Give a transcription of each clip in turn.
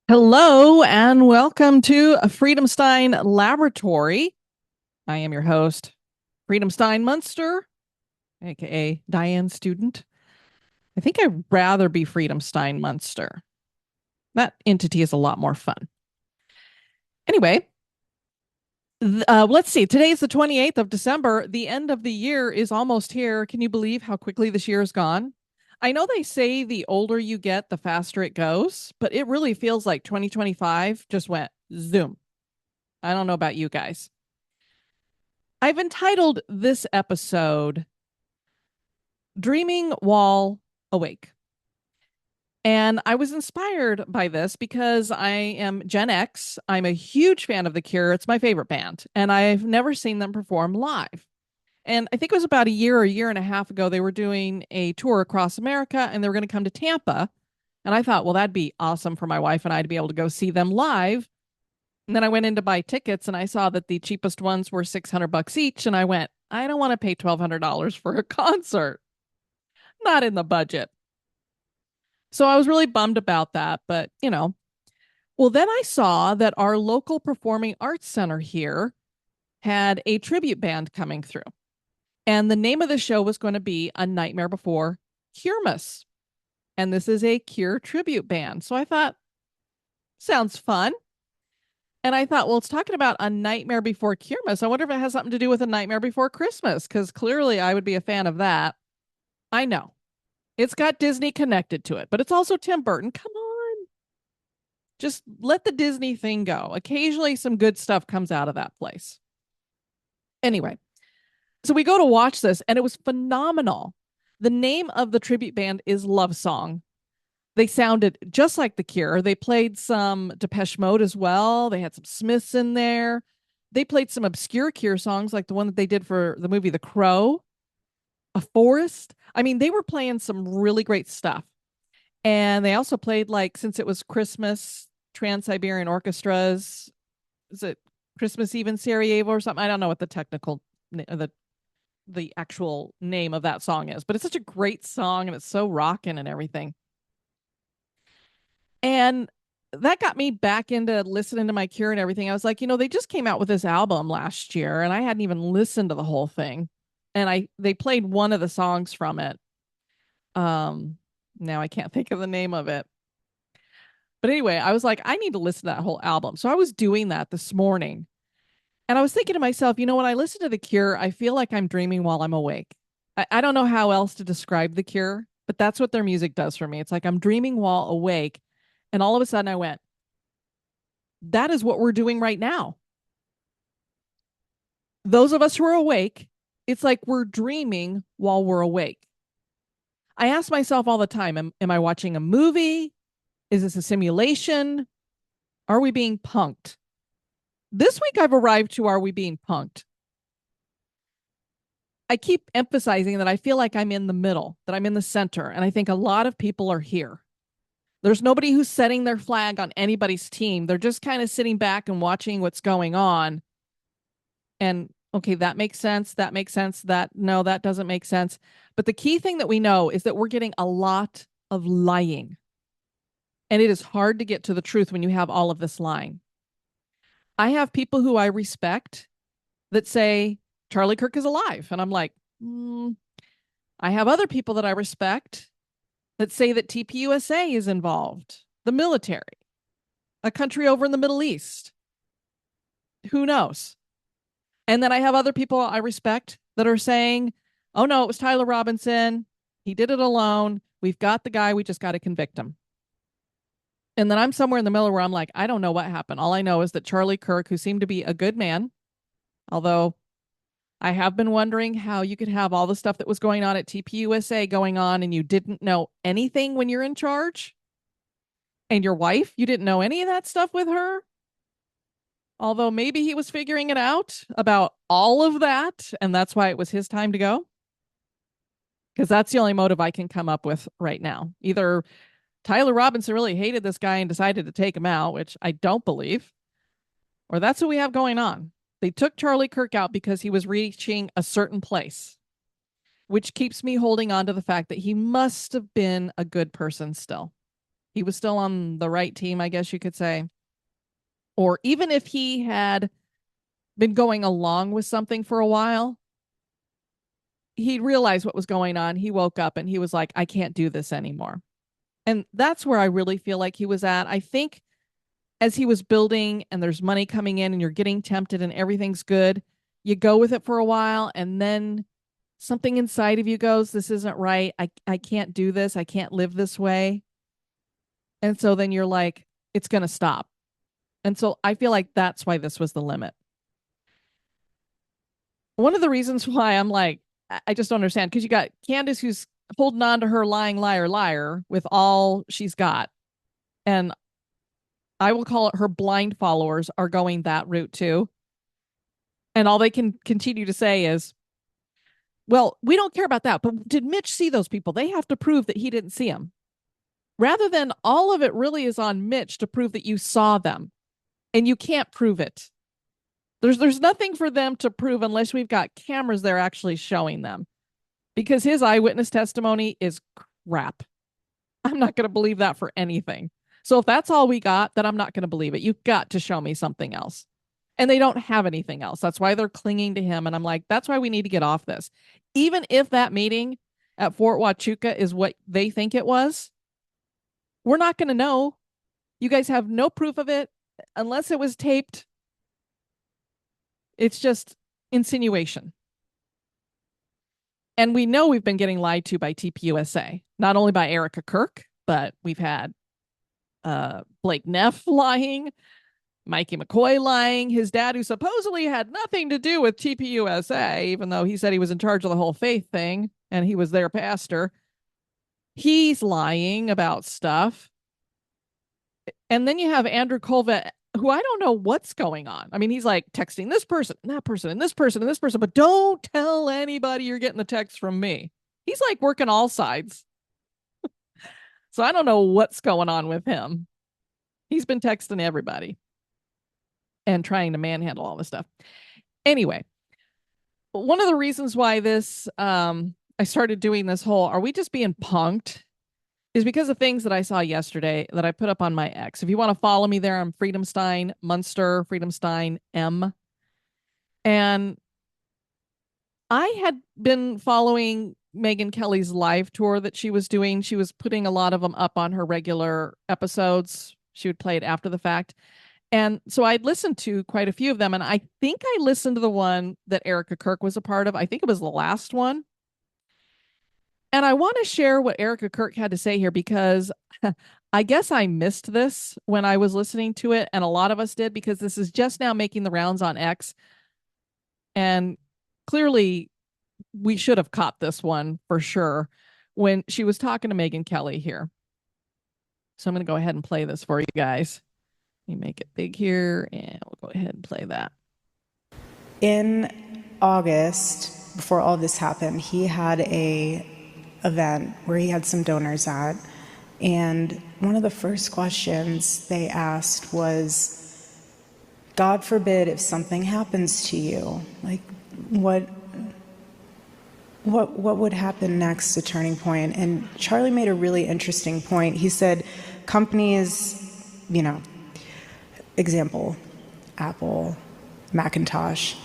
Hello and welcome to a Freedomstein Laboratory. I am your host, Freedomstein Munster, aka Diane Student. I think I'd rather be Freedomstein Munster. That entity is a lot more fun. Anyway, let's see. Today is the 28th of December. The end of the year is almost here. Can you believe how quickly this year is gone? I know they say the older you get, the faster it goes, but it really feels like 2025 just went zoom. I don't know about you guys. I've entitled this episode Dreaming While Awake. And I was inspired by this because I am Gen X. I'm a huge fan of The Cure. It's my favorite band, and I've never seen them perform live. And I think it was about a year and a half ago, they were doing a tour across America and they were going to come to Tampa. And I thought, well, that'd be awesome for my wife and I to be able to go see them live. And then I went in to buy tickets and I saw that the cheapest ones were $600 each. And I went, I don't want to pay $1,200 for a concert. Not in the budget. So I was really bummed about that. But, well, then I saw that our local performing arts center here had a tribute band coming through. And the name of the show was going to be A Nightmare Before Curemas. And this is a Cure tribute band. So I thought, sounds fun. And I thought, well, it's talking about A Nightmare Before Christmas. I wonder if it has something to do with A Nightmare Before Christmas, because clearly I would be a fan of that. I know. It's got Disney connected to it, but it's also Tim Burton. Come on. Just let the Disney thing go. Occasionally some good stuff comes out of that place. Anyway, so we go to watch this, and it was phenomenal. The name of the tribute band is Love Song. They sounded just like The Cure. They played some Depeche Mode as well. They had some Smiths in there. They played some obscure Cure songs like the one that they did for the movie The Crow, A Forest. I mean, they were playing some really great stuff. And they also played, like, since it was Christmas, Trans-Siberian Orchestras. Is it Christmas Eve in Sarajevo or something? I don't know what the technical, the actual name of that song is, but it's such a great song and it's so rocking and everything. And that got me back into listening to my Cure and everything. I was like, they just came out with this album last year and I hadn't even listened to the whole thing. And they played one of the songs from it. Now I can't think of the name of it. But anyway, I was like, I need to listen to that whole album. So I was doing that this morning. And I was thinking to myself, when I listen to The Cure, I feel like I'm dreaming while I'm awake. I don't know how else to describe The Cure, but that's what their music does for me. It's like I'm dreaming while awake. And all of a sudden I went, that is what we're doing right now. Those of us who are awake, it's like we're dreaming while we're awake. I ask myself all the time, am I watching a movie? Is this a simulation? Are we being punked? This week I've arrived to Are We Being Punked? I keep emphasizing that I feel like I'm in the middle, that I'm in the center, and I think a lot of people are here. There's nobody who's setting their flag on anybody's team. They're just kind of sitting back and watching what's going on. And okay, that makes sense. That makes sense. No, that doesn't make sense. But the key thing that we know is that we're getting a lot of lying. And it is hard to get to the truth when you have all of this lying. I have people who I respect that say Charlie Kirk is alive. And I'm like, I have other people that I respect that say that TPUSA is involved, the military, a country over in the Middle East. Who knows? And then I have other people I respect that are saying, oh no, it was Tyler Robinson. He did it alone. We've got the guy. We just got to convict him. And then I'm somewhere in the middle where I'm like, I don't know what happened. All I know is that Charlie Kirk, who seemed to be a good man, although I have been wondering how you could have all the stuff that was going on at TPUSA going on and you didn't know anything when you're in charge. And your wife, you didn't know any of that stuff with her. Although maybe he was figuring it out about all of that. And that's why it was his time to go. Because that's the only motive I can come up with right now. Either Tyler Robinson really hated this guy and decided to take him out, which I don't believe, or that's what we have going on. They took Charlie Kirk out because he was reaching a certain place, which keeps me holding on to the fact that he must have been a good person still. He was still on the right team, I guess you could say. Or even if he had been going along with something for a while, he realized what was going on. He woke up and he was like, I can't do this anymore. And that's where I really feel like he was at. I think as he was building and there's money coming in and you're getting tempted and everything's good, you go with it for a while and then something inside of you goes, this isn't right. I can't do this. I can't live this way. And so then you're like, it's going to stop. And so I feel like that's why this was the limit. One of the reasons why I'm like, I just don't understand, because you got Candace who's holding on to her lying liar liar with all she's got. And I will call it her blind followers are going that route too. And all they can continue to say is, well, we don't care about that. But did Mitch see those people? They have to prove that he didn't see them. Rather than all of it really is on Mitch to prove that you saw them. And you can't prove it. There's nothing for them to prove unless we've got cameras there actually showing them. Because his eyewitness testimony is crap. I'm not going to believe that for anything. So if that's all we got, then I'm not going to believe it. You've got to show me something else. And they don't have anything else. That's why they're clinging to him. And I'm like, that's why we need to get off this. Even if that meeting at Fort Huachuca is what they think it was, we're not going to know. You guys have no proof of it unless it was taped. It's just insinuation. And we know we've been getting lied to by TPUSA, not only by Erika Kirk, but we've had Blake Neff lying, Mikey McCoy lying, his dad, who supposedly had nothing to do with TPUSA, even though he said he was in charge of the whole faith thing and he was their pastor. He's lying about stuff. And then you have Andrew Kolvet, who I don't know what's going on. I mean, he's like texting this person, and that person, and this person, and this person, but don't tell anybody you're getting the text from me. He's like working all sides. So I don't know what's going on with him. He's been texting everybody and trying to manhandle all this stuff. Anyway, one of the reasons why this, I started doing this whole, are we just being punked? Is because of things that I saw yesterday that I put up on my X. If you want to follow me there, I'm Freedomstein Munster, Freedomstein M. And I had been following Megyn Kelly's live tour that she was doing. She was putting a lot of them up on her regular episodes. She would play it after the fact. And so I'd listened to quite a few of them. And I think I listened to the one that Erika Kirk was a part of. I think it was the last one. And I want to share what Erika Kirk had to say here because I guess I missed this when I was listening to it. And a lot of us did because this is just now making the rounds on X. And clearly we should have caught this one for sure when she was talking to Megyn Kelly here. So I'm going to go ahead and play this for you guys. Let me make it big here and we'll go ahead and play that. In August, before all this happened, he had a event where he had some donors at, and one of the first questions they asked was, God forbid if something happens to you, like what would happen next, a turning point? And Charlie made a really interesting point. He said companies, example, Apple, Macintosh,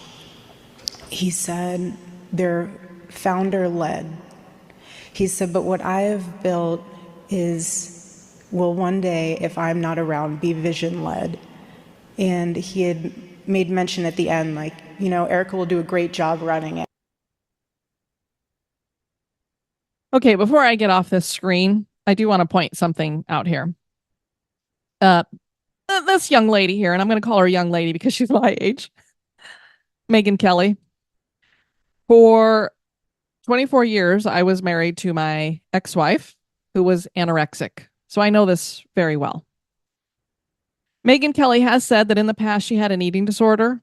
he said they're founder-led. He said, but what I have built will one day, if I'm not around, be vision-led. And he had made mention at the end, Erika will do a great job running it. Okay, before I get off this screen, I do want to point something out here. This young lady here, and I'm going to call her a young lady because she's my age, Megyn Kelly. For 24 years, I was married to my ex-wife, who was anorexic. So I know this very well. Megyn Kelly has said that in the past she had an eating disorder.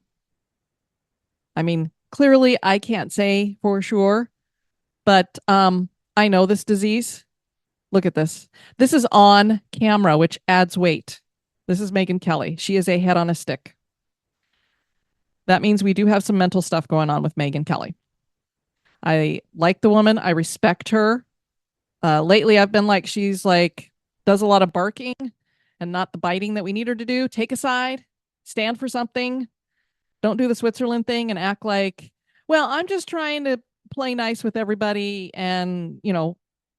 I mean, clearly I can't say for sure, but I know this disease. Look at this. This is on camera, which adds weight. This is Megyn Kelly. She is a head on a stick. That means we do have some mental stuff going on with Megyn Kelly. I like the woman. I respect her. Lately, I've been like, she's like does a lot of barking and not the biting that we need her to do. Take a side, stand for something. Don't do the Switzerland thing and act like, well, I'm just trying to play nice with everybody and,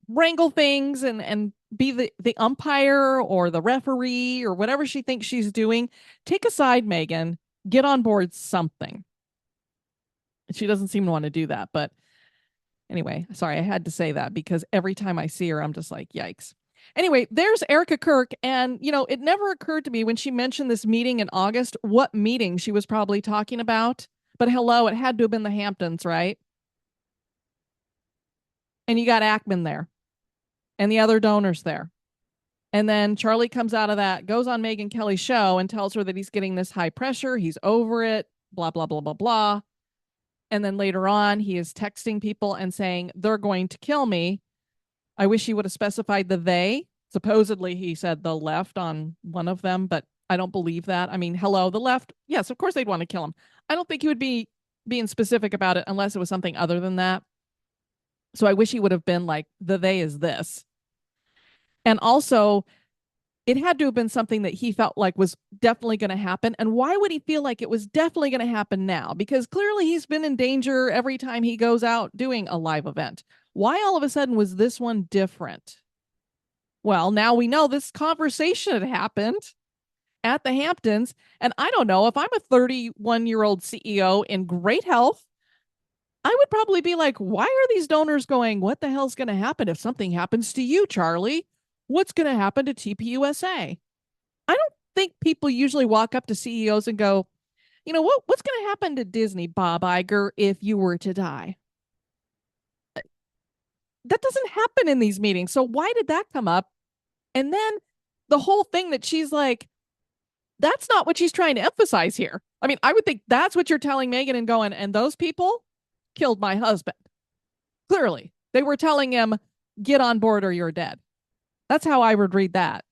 wrangle things and be the umpire or the referee or whatever she thinks she's doing. Take a side, Megyn. Get on board something. She doesn't seem to want to do that. But anyway, sorry, I had to say that because every time I see her, I'm just like, yikes. Anyway, there's Erika Kirk. And, it never occurred to me when she mentioned this meeting in August, what meeting she was probably talking about. But hello, it had to have been the Hamptons, right? And you got Ackman there and the other donors there. And then Charlie comes out of that, goes on Megyn Kelly's show and tells her that he's getting this high pressure. He's over it, blah, blah, blah, blah, blah. And then later on, he is texting people and saying, they're going to kill me. I wish he would have specified the they. Supposedly, he said the left on one of them, but I don't believe that. I mean, hello, the left. Yes, of course they'd want to kill him. I don't think he would be being specific about it unless it was something other than that. So I wish he would have been like, the they is this. And also, it had to have been something that he felt like was definitely going to happen. And why would he feel like it was definitely going to happen now? Because clearly he's been in danger every time he goes out doing a live event. Why all of a sudden was this one different? Well, now we know this conversation had happened at the Hamptons. And I don't know, if I'm a 31-year-old CEO in great health, I would probably be like, why are these donors going, what the hell's going to happen if something happens to you, Charlie? What's going to happen to TPUSA? I don't think people usually walk up to CEOs and go, what's going to happen to Disney, Bob Iger, if you were to die? That doesn't happen in these meetings. So why did that come up? And then the whole thing that she's like, that's not what she's trying to emphasize here. I mean, I would think that's what you're telling Megyn and going, and those people killed my husband. Clearly, they were telling him, get on board or you're dead. That's how I would read that.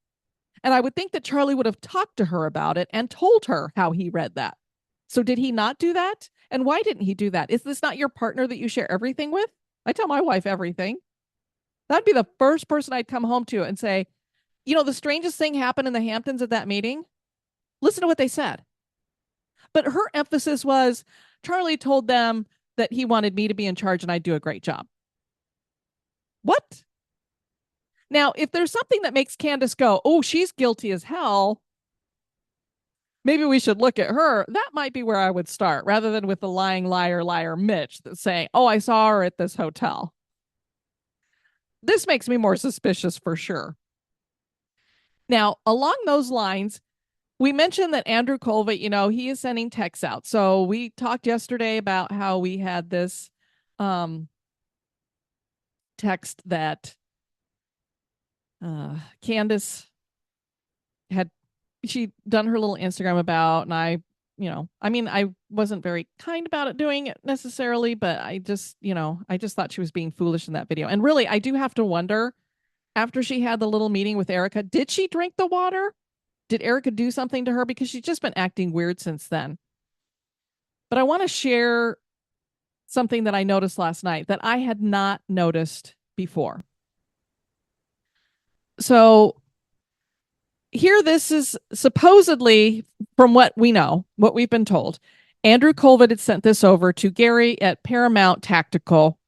And I would think that Charlie would have talked to her about it and told her how he read that. So did he not do that? And why didn't he do that? Is this not your partner that you share everything with? I tell my wife everything. That'd be the first person I'd come home to and say, the strangest thing happened in the Hamptons at that meeting. Listen to what they said. But her emphasis was Charlie told them that he wanted me to be in charge and I'd do a great job. What? Now, if there's something that makes Candace go, oh, she's guilty as hell, maybe we should look at her. That might be where I would start, rather than with the lying liar Mitch that's saying, oh, I saw her at this hotel. This makes me more suspicious for sure. Now, along those lines, we mentioned that Andrew Kolvet, he is sending texts out. So we talked yesterday about how we had this text that Candace she'd done her little Instagram about, and I wasn't very kind about it doing it necessarily, but I just thought she was being foolish in that video. And really, I do have to wonder, after she had the little meeting with Erika, did she drink the water? Did Erika do something to her? Because she's just been acting weird since then. But I want to share something that I noticed last night that I had not noticed before. So here, this is supposedly, from what we know, what we've been told, Andrew Kolvet had sent this over to Gary at Paramount Tactical.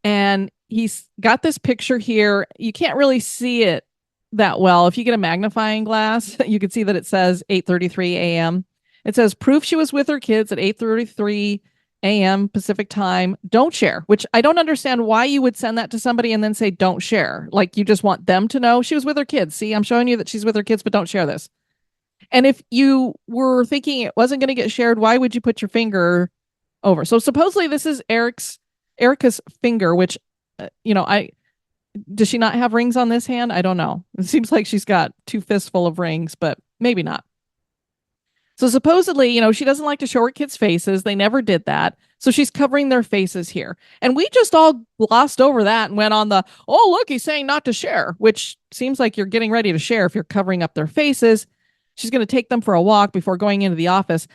And he's got this picture here. You can't really see it that well. If you get a magnifying glass, you can see that it says 8:33 a.m. It says proof she was with her kids at 8:33 a.m. Pacific time. Don't share, which I don't understand why you would send that to somebody and then say don't share. Like you just want them to know she was with her kids. See, I'm showing you that she's with her kids, but don't share this. And if you were thinking it wasn't going to get shared, why would you put your finger over? So supposedly this is Erika's finger, which, does she not have rings on this hand? I don't know. It seems like she's got 2 fistful of rings, but maybe not. So supposedly, she doesn't like to show her kids' faces. They never did that. So she's covering their faces here. And we just all glossed over that and went on the, oh, look, he's saying not to share, which seems like you're getting ready to share if you're covering up their faces. She's going to take them for a walk before going into the office.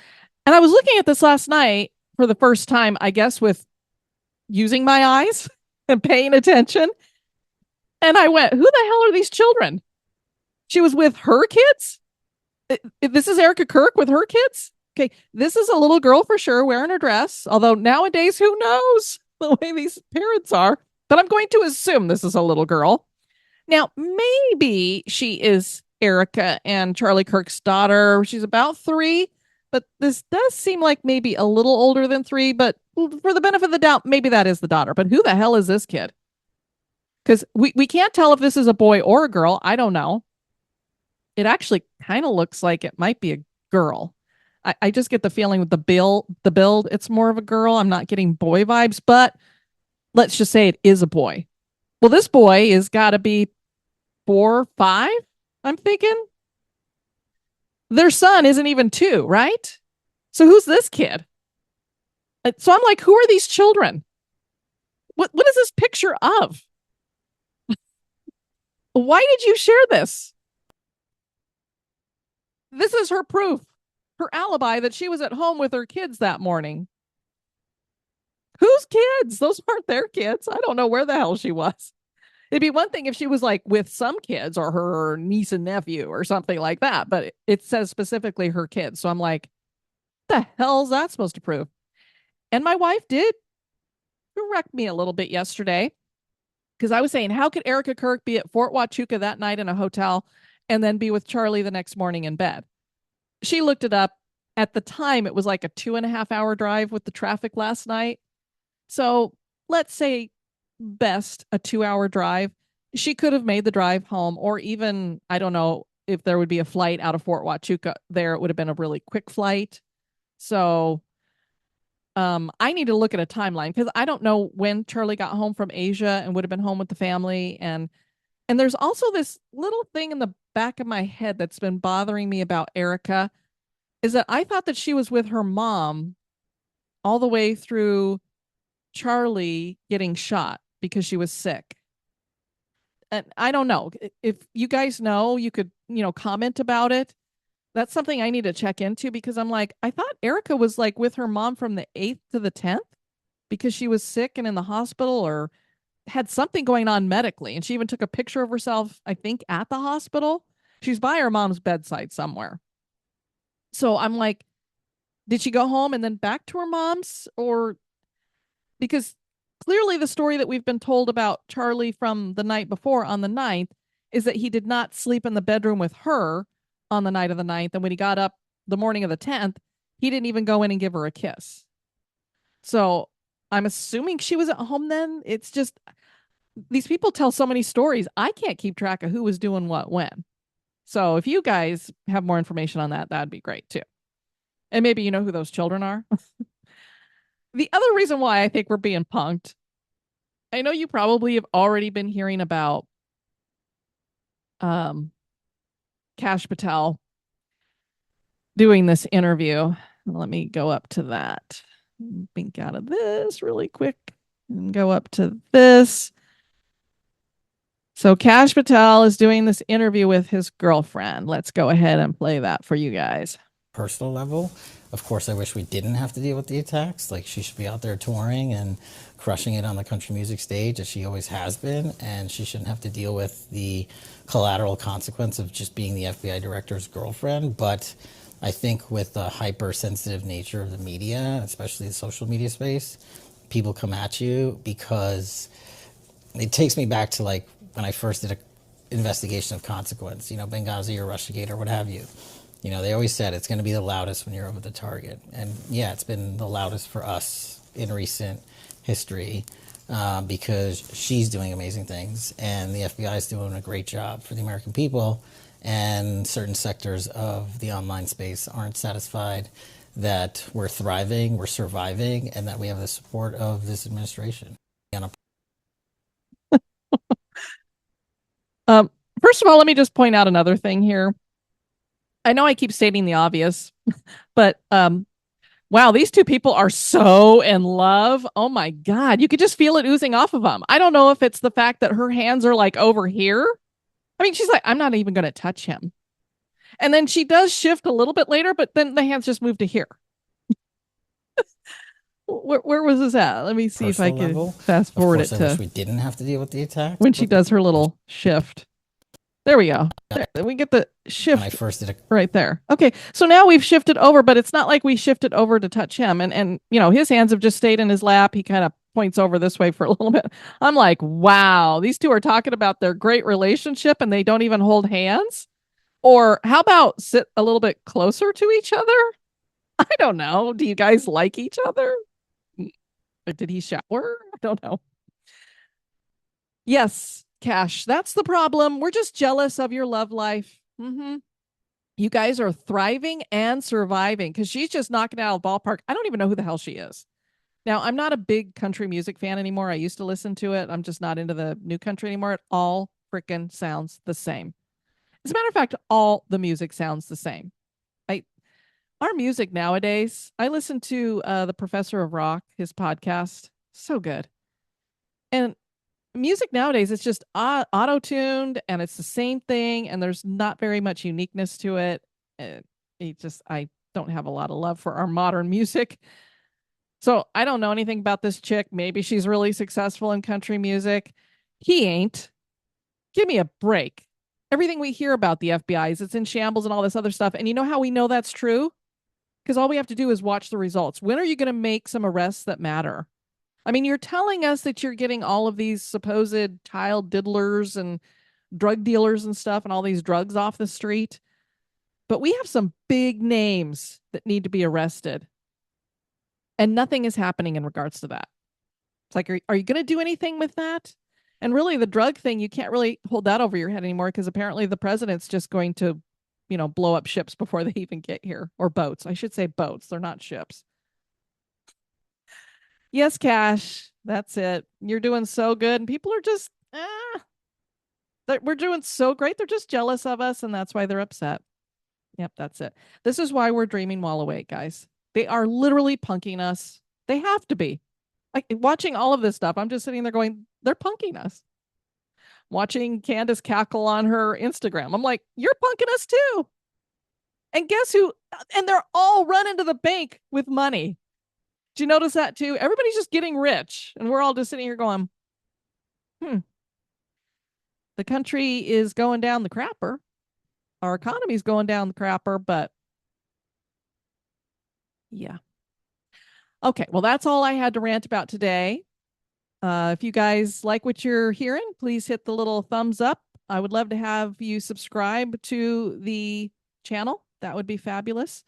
And I was looking at this last night for the first time, I guess, with using my eyes and paying attention. And I went, who the hell are these children? She was with her kids? This is Erika Kirk with her kids? Okay, this is a little girl for sure wearing a dress. Although nowadays, who knows the way these parents are? But I'm going to assume this is a little girl. Now, maybe she is Erika and Charlie Kirk's daughter. She's about 3, but this does seem like maybe a little older than 3. But for the benefit of the doubt, maybe that is the daughter. But who the hell is this kid? Because we can't tell if this is a boy or a girl. I don't know. It actually kind of looks like it might be a girl. I just get the feeling with the build, it's more of a girl. I'm not getting boy vibes, but let's just say it is a boy. Well, this boy is got to be 4, 5. I'm thinking their son isn't even 2, right? So who's this kid? So I'm like, who are these children? What is this picture of? Why did you share this? This is her proof, her alibi that she was at home with her kids that morning. Whose kids? Those aren't their kids. I don't know where the hell she was. It'd be one thing if she was like with some kids or her niece and nephew or something like that, but it says specifically her kids. So I'm like, what the hell's that supposed to prove? And my wife did correct me a little bit yesterday because I was saying, how could Erika Kirk be at Fort Huachuca that night in a hotel and then be with Charlie the next morning in bed? She looked it up. At the time, it was like a 2.5 hour drive with the traffic last night. So let's say best a 2 hour drive. She could have made the drive home, or even, I don't know if there would be a flight out of Fort Huachuca there. It would have been a really quick flight. So I need to look at a timeline because I don't know when Charlie got home from Asia and would have been home with the family. And there's also this little thing in the back of my head that's been bothering me about Erika is that I thought that she was with her mom all the way through Charlie getting shot because she was sick. And I don't know. If you guys know, you could, comment about it. That's something I need to check into because I'm like, I thought Erika was like with her mom from the 8th to the 10th because she was sick and in the hospital or had something going on medically. And she even took a picture of herself, I think, at the hospital. She's by her mom's bedside somewhere. So I'm like, did she go home and then back to her mom's? Or because clearly the story that we've been told about Charlie from the night before on the 9th is that he did not sleep in the bedroom with her on the night of the 9th. And when he got up the morning of the 10th, he didn't even go in and give her a kiss. So I'm assuming she was at home then. It's just these people tell so many stories. I can't keep track of who was doing what when. So if you guys have more information on that, that'd be great too. And maybe you know who those children are. The other reason why I think we're being punked, I know you probably have already been hearing about um, Kash Patel doing this interview. Let me go up to that. Bink out of this really quick and go up to this. So Kash Patel is doing this interview with his girlfriend. Let's go ahead and play that for you guys. Personal level, of course, I wish we didn't have to deal with the attacks. Like, she should be out there touring and crushing it on the country music stage as she always has been, and she shouldn't have to deal with the collateral consequence of just being the FBI director's girlfriend. But I think with the hypersensitive nature of the media, especially the social media space, people come at you because it takes me back to like when I first did an investigation of consequence, Benghazi or Russiagate or what have you. They always said it's going to be the loudest when you're over the target. And yeah, it's been the loudest for us in recent history because she's doing amazing things and the FBI is doing a great job for the American people. And certain sectors of the online space aren't satisfied that we're thriving, we're surviving, and that we have the support of this administration. First of all, let me just point out another thing here. I know I keep stating the obvious, but wow, these two people are so in love. Oh my God. You could just feel it oozing off of them. I don't know if it's the fact that her hands are like over here. I mean, she's like, I'm not even going to touch him. And then she does shift a little bit later, but then the hands just move to here. Where was this at? Let me see if I can fast forward it I to wish we didn't have to deal with the attack when she does her little shift. There we go. There, we get the when I shift first did it. right there. Okay, so now we've shifted over, but it's not like we shifted over to touch him. And his hands have just stayed in his lap. He kind of points over this way for a little bit. I'm like, wow, these two are talking about their great relationship and they don't even hold hands. Or how about sit a little bit closer to each other? I don't know. Do you guys like each other? Or did he shower? I don't know. Yes, Cash, that's the problem. We're just jealous of your love life. You guys are thriving and surviving because she's just knocking it out of the ballpark. I don't even know who the hell she is. Now, I'm not a big country music fan anymore. I used to listen to it. I'm just not into the new country anymore. It all freaking sounds the same. As a matter of fact, all the music sounds the same. I Our music nowadays, I listen to the Professor of Rock, his podcast. So good. And music nowadays, it's just auto-tuned and it's the same thing and there's not very much uniqueness to it. I don't have a lot of love for our modern music. So I don't know anything about this chick. Maybe she's really successful in country music. He ain't. Give me a break. Everything we hear about the FBI is it's in shambles and all this other stuff. And you know how we know that's true? Because all we have to do is watch the results. When are you going to make some arrests that matter? I mean, you're telling us that you're getting all of these supposed child diddlers and drug dealers and stuff and all these drugs off the street. But we have some big names that need to be arrested. And nothing is happening in regards to that. It's like, are you going to do anything with that? And really, the drug thing, you can't really hold that over your head anymore because apparently the president's just going to, blow up ships before they even get here. Or boats. I should say boats. They're not ships. Yes, Cash. That's it. You're doing so good. And people are just, we're doing so great. They're just jealous of us. And that's why they're upset. Yep, that's it. This is why we're dreaming while awake, guys. They are literally punking us. They have to be. Like watching all of this stuff, I'm just sitting there going, they're punking us. Watching Candace cackle on her Instagram. I'm like, you're punking us too. And guess who? And they're all running to the bank with money. Do you notice that too? Everybody's just getting rich. And we're all just sitting here going, the country is going down the crapper. Our economy's going down the crapper, but yeah. Okay, well, that's all I had to rant about today. If you guys like what you're hearing, please hit the little thumbs up. I would love to have you subscribe to the channel. That would be fabulous.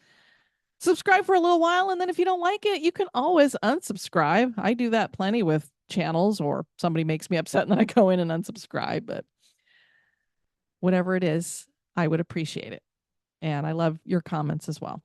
Subscribe for a little while, and then if you don't like it, you can always unsubscribe. I do that plenty with channels, or somebody makes me upset and then I go in and unsubscribe. But whatever it is, I would appreciate it. And I love your comments as well.